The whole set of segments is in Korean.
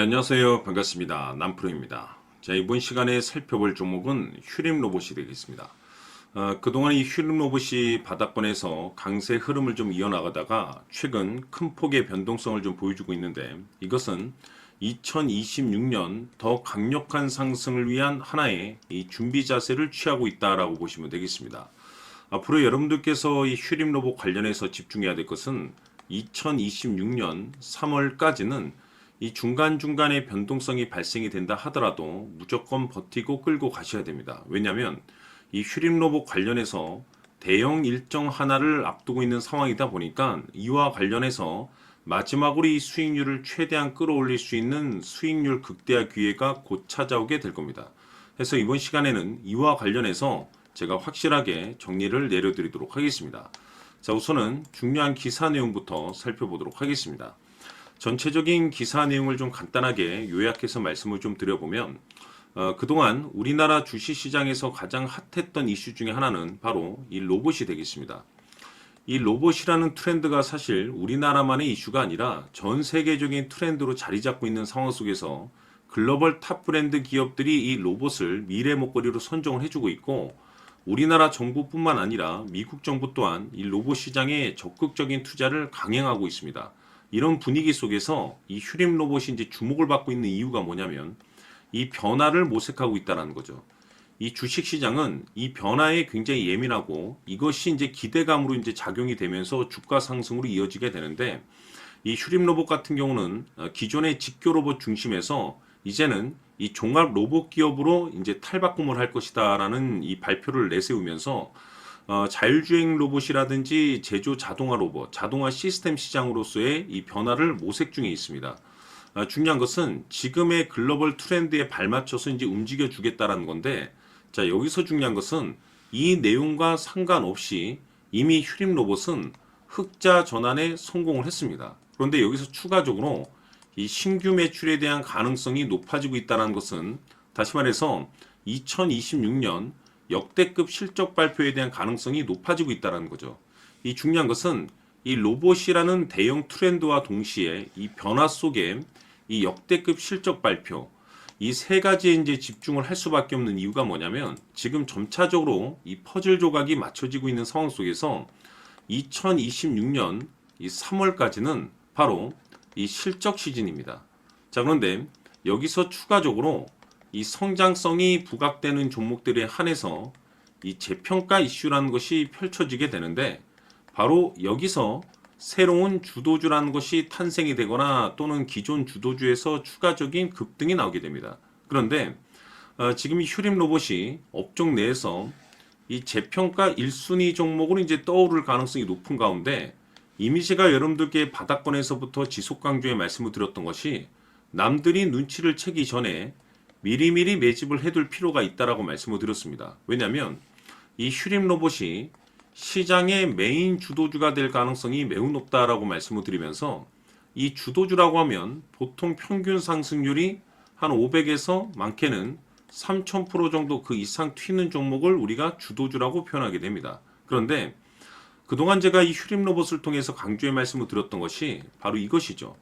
네, 안녕하세요. 반갑습니다. 남프로입니다. 자, 이번 시간에 살펴볼 종목은 휴림 로봇이 되겠습니다. 그동안 이 휴림 로봇이 바닥권에서 강세 흐름을 좀 이어나가다가 최근 큰 폭의 변동성을 좀 보여주고 있는데, 이것은 2026년 더 강력한 상승을 위한 하나의 이 준비 자세를 취하고 있다라고 보시면 되겠습니다. 앞으로 여러분들께서 이 휴림 로봇 관련해서 집중해야 될 것은 2026년 3월까지는 이 중간중간에 변동성이 발생이 된다 하더라도 무조건 버티고 끌고 가셔야 됩니다. 왜냐하면 이 휴림 로봇 관련해서 대형 일정 하나를 앞두고 있는 상황이다 보니까 이와 관련해서 마지막으로 이 수익률을 최대한 끌어올릴 수 있는 수익률 극대화 기회가 곧 찾아오게 될 겁니다. 그래서 이번 시간에는 이와 관련해서 제가 확실하게 정리를 내려드리도록 하겠습니다. 자, 우선은 중요한 기사 내용부터 살펴보도록 하겠습니다. 전체적인 기사 내용을 좀 간단하게 요약해서 말씀을 좀 드려보면, 그동안 우리나라 주식시장에서 가장 핫했던 이슈 중에 하나는 바로 이 로봇이 되겠습니다. 이 로봇이라는 트렌드가 사실 우리나라만의 이슈가 아니라 전 세계적인 트렌드로 자리 잡고 있는 상황 속에서 글로벌 탑 브랜드 기업들이 이 로봇을 미래 먹거리로 선정을 해주고 있고, 우리나라 정부뿐만 아니라 미국 정부 또한 이 로봇 시장에 적극적인 투자를 강행하고 있습니다. 이런 분위기 속에서 이 휴림 로봇이 이제 주목을 받고 있는 이유가 뭐냐면 이 변화를 모색하고 있다는 거죠. 이 주식 시장은 이 변화에 굉장히 예민하고 이것이 이제 기대감으로 이제 작용이 되면서 주가 상승으로 이어지게 되는데, 이 휴림 로봇 같은 경우는 기존의 직교 로봇 중심에서 이제는 이 종합 로봇 기업으로 이제 탈바꿈을 할 것이다라는 이 발표를 내세우면서 자율주행 로봇이라든지 제조 자동화 로봇, 자동화 시스템 시장으로서의 이 변화를 모색 중에 있습니다. 중요한 것은 지금의 글로벌 트렌드에 발맞춰서 이제 움직여 주겠다라는 건데, 자, 여기서 중요한 것은 이 내용과 상관없이 이미 휴림 로봇은 흑자 전환에 성공을 했습니다. 그런데 여기서 추가적으로 이 신규 매출에 대한 가능성이 높아지고 있다는 것은, 다시 말해서 2026년 역대급 실적 발표에 대한 가능성이 높아지고 있다는 거죠. 이 중요한 것은 이 로봇이라는 대형 트렌드와 동시에 이 변화 속에 이 역대급 실적 발표, 이 세 가지에 이제 집중을 할 수밖에 없는 이유가 뭐냐면, 지금 점차적으로 이 퍼즐 조각이 맞춰지고 있는 상황 속에서 2026년 이 3월까지는 바로 이 실적 시즌입니다. 자, 그런데 여기서 추가적으로 이 성장성이 부각되는 종목들에 한해서 이 재평가 이슈라는 것이 펼쳐지게 되는데, 바로 여기서 새로운 주도주라는 것이 탄생이 되거나 또는 기존 주도주에서 추가적인 급등이 나오게 됩니다. 그런데 지금 이 휴림 로봇이 업종 내에서 이 재평가 1순위 종목으로 이제 떠오를 가능성이 높은 가운데, 이미 제가 여러분들께 바닥권에서부터 지속 강조해 말씀을 드렸던 것이, 남들이 눈치를 채기 전에 미리미리 매집을 해둘 필요가 있다라고 말씀을 드렸습니다. 왜냐하면 이 휴림 로봇이 시장의 메인 주도주가 될 가능성이 매우 높다라고 말씀을 드리면서, 이 주도주라고 하면 보통 평균 상승률이 한 500에서 많게는 3000% 정도 그 이상 튀는 종목을 우리가 주도주라고 표현하게 됩니다. 그런데 그동안 제가 이 휴림 로봇을 통해서 강조의 말씀을 드렸던 것이 바로 이것이죠.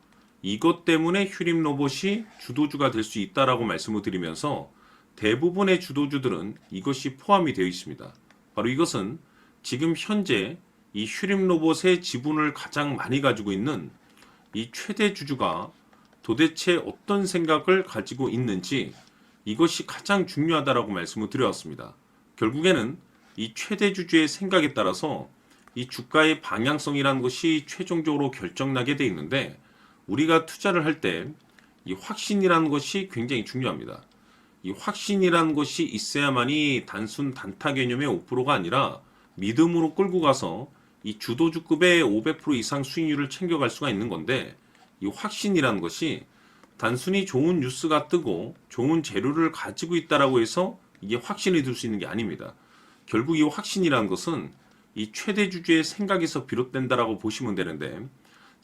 이것 때문에 휴림 로봇이 주도주가 될 수 있다라고 말씀을 드리면서, 대부분의 주도주들은 이것이 포함이 되어 있습니다. 바로 이것은 지금 현재 이 휴림 로봇의 지분을 가장 많이 가지고 있는 이 최대 주주가 도대체 어떤 생각을 가지고 있는지, 이것이 가장 중요하다라고 말씀을 드려왔습니다. 결국에는 이 최대 주주의 생각에 따라서 이 주가의 방향성이라는 것이 최종적으로 결정나게 돼 있는데, 우리가 투자를 할 때 이 확신이라는 것이 굉장히 중요합니다. 이 확신이라는 것이 있어야만이 단순 단타 개념의 5%가 아니라 믿음으로 끌고 가서 이 주도주급의 500% 이상 수익률을 챙겨갈 수가 있는 건데, 이 확신이라는 것이 단순히 좋은 뉴스가 뜨고 좋은 재료를 가지고 있다라고 해서 이게 확신이 들 수 있는 게 아닙니다. 결국 이 확신이라는 것은 이 최대 주주의 생각에서 비롯된다라고 보시면 되는데,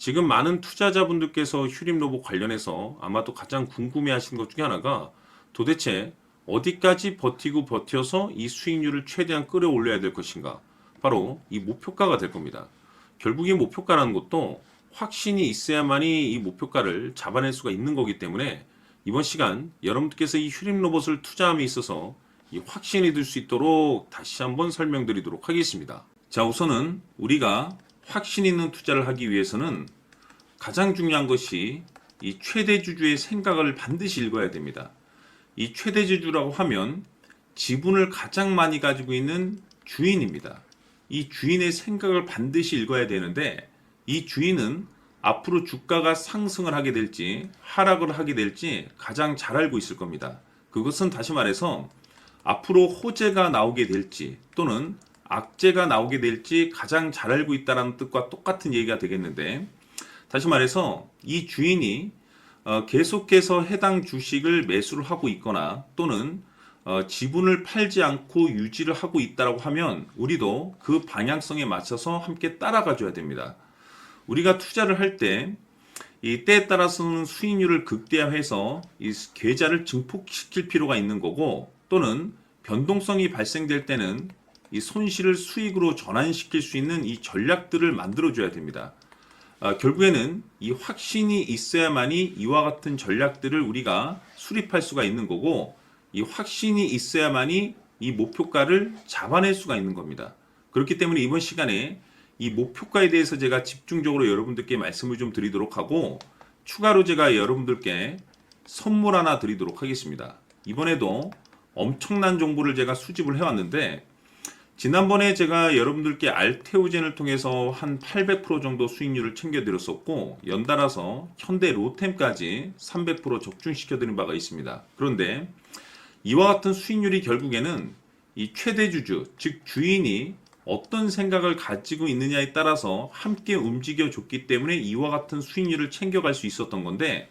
지금 많은 투자자분들께서 휴림 로봇 관련해서 아마도 가장 궁금해하시는 것 중에 하나가, 도대체 어디까지 버티고 버텨서 이 수익률을 최대한 끌어올려야 될 것인가, 바로 이 목표가가 될 겁니다. 결국 이 목표가라는 것도 확신이 있어야만이 이 목표가를 잡아낼 수가 있는 거기 때문에, 이번 시간 여러분들께서 이 휴림 로봇을 투자함에 있어서 이 확신이 들 수 있도록 다시 한번 설명드리도록 하겠습니다. 자, 우선은 우리가 확신 있는 투자를 하기 위해서는 가장 중요한 것이 이 최대주주의 생각을 반드시 읽어야 됩니다. 이 최대주주라고 하면 지분을 가장 많이 가지고 있는 주인입니다. 이 주인의 생각을 반드시 읽어야 되는데, 이 주인은 앞으로 주가가 상승을 하게 될지 하락을 하게 될지 가장 잘 알고 있을 겁니다. 그것은 다시 말해서 앞으로 호재가 나오게 될지 또는 악재가 나오게 될지 가장 잘 알고 있다는 뜻과 똑같은 얘기가 되겠는데, 다시 말해서 이 주인이 계속해서 해당 주식을 매수를 하고 있거나 또는 지분을 팔지 않고 유지를 하고 있다고 하면 우리도 그 방향성에 맞춰서 함께 따라가 줘야 됩니다. 우리가 투자를 할 때 이 때에 따라서는 수익률을 극대화해서 이 계좌를 증폭시킬 필요가 있는 거고, 또는 변동성이 발생될 때는 이 손실을 수익으로 전환시킬 수 있는 이 전략들을 만들어 줘야 됩니다. 결국에는 이 확신이 있어야만이 이와 같은 전략들을 우리가 수립할 수가 있는 거고, 이 확신이 있어야만이 이 목표가를 잡아낼 수가 있는 겁니다. 그렇기 때문에 이번 시간에 이 목표가에 대해서 제가 집중적으로 여러분들께 말씀을 좀 드리도록 하고, 추가로 제가 여러분들께 선물 하나 드리도록 하겠습니다. 이번에도 엄청난 정보를 제가 수집을 해왔는데, 지난번에 제가 여러분들께 알테오젠을 통해서 한 800% 정도 수익률을 챙겨드렸었고, 연달아서 현대 로템까지 300% 적중시켜드린 바가 있습니다. 그런데 이와 같은 수익률이 결국에는 이 최대주주, 즉 주인이 어떤 생각을 가지고 있느냐에 따라서 함께 움직여 줬기 때문에 이와 같은 수익률을 챙겨갈 수 있었던 건데,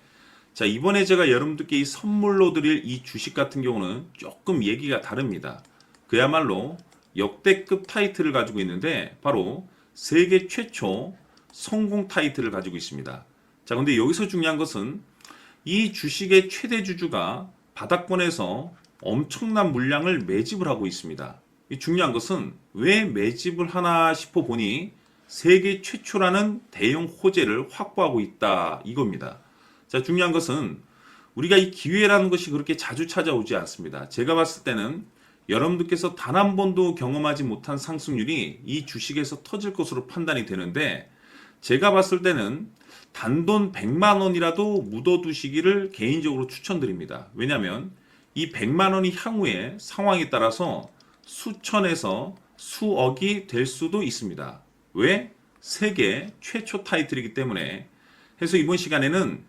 자, 이번에 제가 여러분들께 이 선물로 드릴 이 주식 같은 경우는 조금 얘기가 다릅니다. 그야말로 역대급 타이틀을 가지고 있는데, 바로 세계 최초 성공 타이틀을 가지고 있습니다. 자, 근데 여기서 중요한 것은 이 주식의 최대주주가 바닥권에서 엄청난 물량을 매집을 하고 있습니다. 이 중요한 것은 왜 매집을 하나 싶어 보니 세계 최초라는 대형 호재를 확보하고 있다, 이겁니다. 자, 중요한 것은 우리가 이 기회라는 것이 그렇게 자주 찾아오지 않습니다. 제가 봤을 때는 여러분들께서 단 한 번도 경험하지 못한 상승률이 이 주식에서 터질 것으로 판단이 되는데, 제가 봤을 때는 단돈 100만 원이라도 묻어두시기를 개인적으로 추천드립니다. 왜냐하면 이 100만 원이 향후에 상황에 따라서 수천에서 수억이 될 수도 있습니다. 왜? 세계 최초 타이틀이기 때문에. 해서 이번 시간에는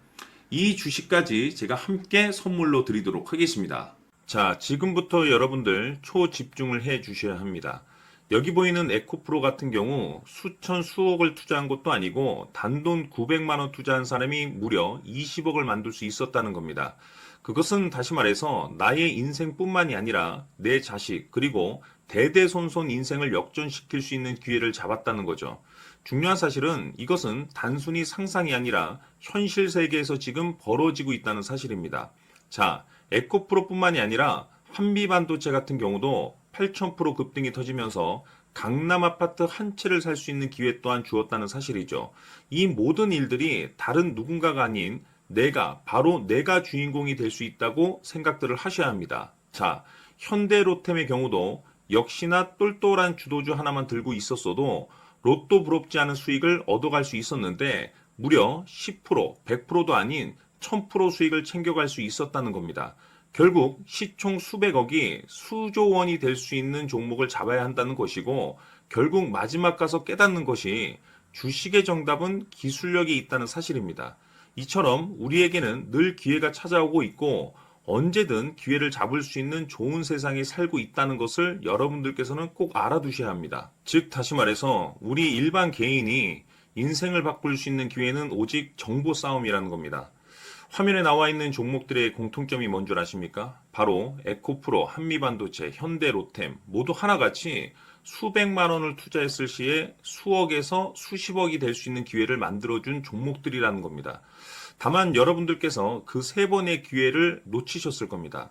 이 주식까지 제가 함께 선물로 드리도록 하겠습니다. 자, 지금부터 여러분들 초집중을 해 주셔야 합니다. 여기 보이는 에코프로 같은 경우 수천 수억을 투자한 것도 아니고 단돈 900만 원 투자한 사람이 무려 20억을 만들 수 있었다는 겁니다. 그것은 다시 말해서 나의 인생뿐만이 아니라 내 자식 그리고 대대손손 인생을 역전시킬 수 있는 기회를 잡았다는 거죠. 중요한 사실은 이것은 단순히 상상이 아니라 현실 세계에서 지금 벌어지고 있다는 사실입니다. 자, 에코프로뿐만이 아니라 한미반도체 같은 경우도 8,000% 급등이 터지면서 강남 아파트 한 채를 살 수 있는 기회 또한 주었다는 사실이죠. 이 모든 일들이 다른 누군가가 아닌 바로 내가 주인공이 될 수 있다고 생각들을 하셔야 합니다. 자, 현대로템의 경우도 역시나 똘똘한 주도주 하나만 들고 있었어도 로또 부럽지 않은 수익을 얻어갈 수 있었는데, 무려 10%, 100%도 아닌 1000% 수익을 챙겨갈 수 있었다는 겁니다. 결국 시총 수백억이 수조 원이 될 수 있는 종목을 잡아야 한다는 것이고, 결국 마지막 가서 깨닫는 것이 주식의 정답은 기술력이 있다는 사실입니다. 이처럼 우리에게는 늘 기회가 찾아오고 있고 언제든 기회를 잡을 수 있는 좋은 세상에 살고 있다는 것을 여러분들께서는 꼭 알아두셔야 합니다. 즉 다시 말해서 우리 일반 개인이 인생을 바꿀 수 있는 기회는 오직 정보 싸움이라는 겁니다. 화면에 나와 있는 종목들의 공통점이 뭔 줄 아십니까? 바로 에코프로, 한미반도체, 현대로템 모두 하나같이 수백만 원을 투자했을 시에 수억에서 수십억이 될 수 있는 기회를 만들어준 종목들이라는 겁니다. 다만 여러분들께서 그 세 번의 기회를 놓치셨을 겁니다.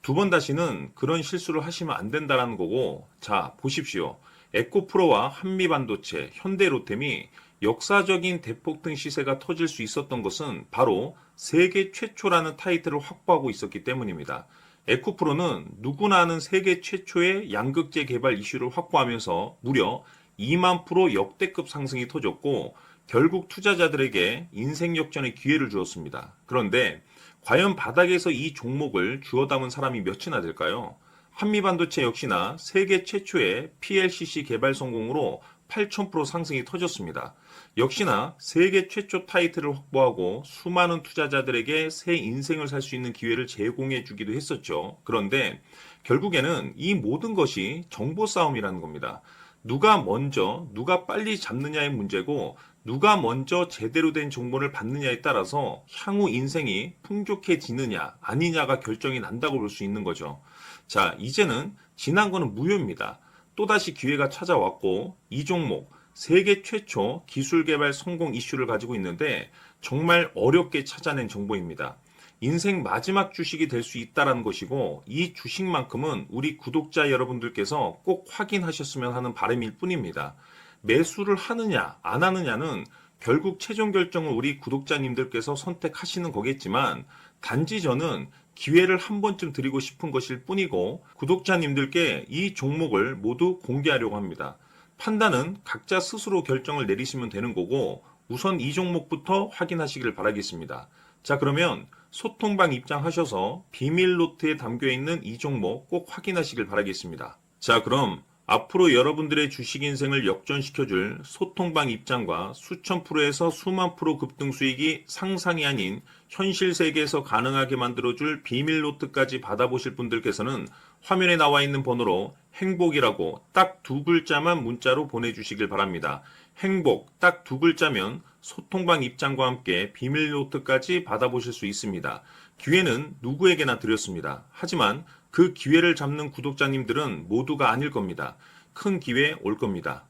두 번 다시는 그런 실수를 하시면 안 된다는 거고, 자, 보십시오. 에코프로와 한미반도체, 현대로템이 역사적인 대폭등 시세가 터질 수 있었던 것은 바로 세계 최초라는 타이틀을 확보하고 있었기 때문입니다. 에코프로는 누구나 아는 세계 최초의 양극재 개발 이슈를 확보하면서 무려 2만 프로 역대급 상승이 터졌고 결국 투자자들에게 인생 역전의 기회를 주었습니다. 그런데 과연 바닥에서 이 종목을 주워 담은 사람이 몇이나 될까요? 한미반도체 역시나 세계 최초의 PLCC 개발 성공으로 8,000% 상승이 터졌습니다. 역시나 세계 최초 타이틀을 확보하고 수많은 투자자들에게 새 인생을 살 수 있는 기회를 제공해 주기도 했었죠. 그런데 결국에는 이 모든 것이 정보 싸움이라는 겁니다. 누가 먼저, 누가 빨리 잡느냐의 문제고, 누가 먼저 제대로 된 정보를 받느냐에 따라서 향후 인생이 풍족해지느냐, 아니냐가 결정이 난다고 볼 수 있는 거죠. 자, 이제는 지난 거는 무효입니다. 또다시 기회가 찾아왔고, 이 종목, 세계 최초 기술 개발 성공 이슈를 가지고 있는데, 정말 어렵게 찾아낸 정보입니다. 인생 마지막 주식이 될 수 있다는 것이고 이 주식만큼은 우리 구독자 여러분들께서 꼭 확인하셨으면 하는 바람일 뿐입니다. 매수를 하느냐 안 하느냐는 결국 최종 결정을 우리 구독자님들께서 선택하시는 거겠지만 단지 저는 기회를 한 번쯤 드리고 싶은 것일 뿐이고 구독자님들께 이 종목을 모두 공개하려고 합니다. 판단은 각자 스스로 결정을 내리시면 되는 거고 우선 이 종목부터 확인하시길 바라겠습니다. 자, 그러면 소통방 입장하셔서 비밀 노트에 담겨 있는 이 종목 꼭 확인하시길 바라겠습니다. 자, 그럼 앞으로 여러분들의 주식 인생을 역전시켜줄 소통방 입장과 수천 프로에서 수만 프로 급등 수익이 상상이 아닌 현실 세계에서 가능하게 만들어줄 비밀 노트까지 받아보실 분들께서는 화면에 나와 있는 번호로 행복이라고 딱 두 글자만 문자로 보내주시길 바랍니다. 행복 딱 두 글자면 소통방 입장과 함께 비밀 노트까지 받아보실 수 있습니다. 기회는 누구에게나 드렸습니다. 하지만 그 기회를 잡는 구독자님들은 모두가 아닐 겁니다. 큰 기회 올 겁니다.